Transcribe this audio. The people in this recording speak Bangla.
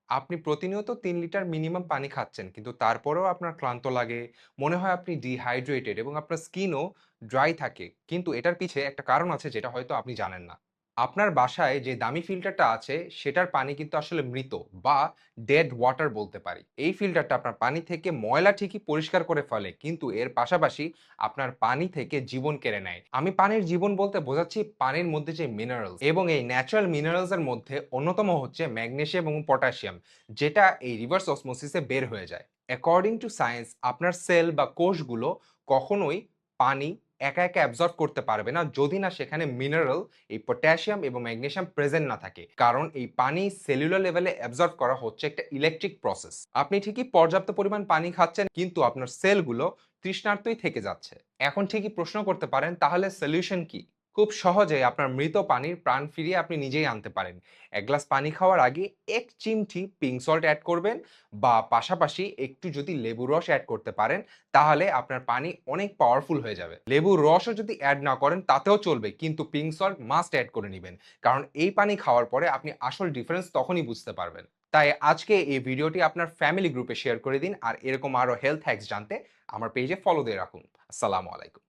আপনি প্রতিনিয়ত ৩ লিটার মিনিমাম পানি খাচ্ছেন। কিন্তু তারপরেও আপনার ক্লান্ত লাগে, মনে হয় আপনি ডিহাইড্রেটেড এবং আপনার স্কিনও ড্রাই থাকে। কিন্তু এটার পিছে একটা কারণ আছে যেটা হয়তো আপনি জানেন না। আপনার বাসায় যে দামি ফিল্টারটা আছে সেটার পানি কিন্তু আসলে মৃত বা ডেড ওয়াটার বলতে পারি। এই ফিল্টারটা আপনার পানি থেকে ময়লা ঠিকই পরিষ্কার করে ফেলে, কিন্তু এর পাশাপাশি আপনার পানি থেকে জীবন কেড়ে নেয়। আমি পানির জীবন বলতে বোঝাচ্ছি পানির মধ্যে যে মিনারেলস, এবং এই ন্যাচারাল মিনারেলস এর মধ্যে অন্যতম হচ্ছে ম্যাগনেসিয়াম এবং পটাশিয়াম, যেটা এই রিভার্স অসমোসিসে বের হয়ে যায়। অ্যাকর্ডিং টু সায়েন্স আপনার সেল বা কোষগুলো কখনোই পানি একা একা অ্যাবজর্ব করতে পারবে না যদি না সেখানে মিনারেল, এই পটাশিয়াম এবং ম্যাগনেসিয়াম প্রেজেন্ট না থাকে। কারণ এই পানি সেলুলার লেভেলে অ্যাবজর্ব করা হচ্ছে একটা ইলেকট্রিক প্রসেস। আপনি ঠিকই পর্যাপ্ত পরিমাণ পানি খাচ্ছেন, কিন্তু আপনার সেলগুলো তৃষ্ণার্তই থেকে যাচ্ছে। এখন ঠিকই প্রশ্ন করতে পারেন, তাহলে সলিউশন কি? খুব সহজে আপনার মৃত পানির প্রাণ ফিরিয়ে আপনি নিজেই আনতে পারেন। এক গ্লাস পানি খাওয়ার আগে এক চিমটি পিঙ্ক সল্ট অ্যাড করবেন, বা পাশাপাশি একটু যদি লেবুর রস অ্যাড করতে পারেন, তাহলে আপনার পানি অনেক পাওয়ারফুল হয়ে যাবে। লেবুর রসও যদি অ্যাড না করেন তাতেও চলবে, কিন্তু পিঙ্ক সল্ট মাস্ট অ্যাড করে নিবেন। কারণ এই পানি খাওয়ার পরে আপনি আসল ডিফারেন্স তখনই বুঝতে পারবেন। তাই আজকে এই ভিডিওটি আপনার ফ্যামিলি গ্রুপে শেয়ার করে দিন, আর এরকম আরো হেলথ হ্যাকস জানতে আমার পেজে ফলো দিয়ে রাখুন। আসসালামু আলাইকুম।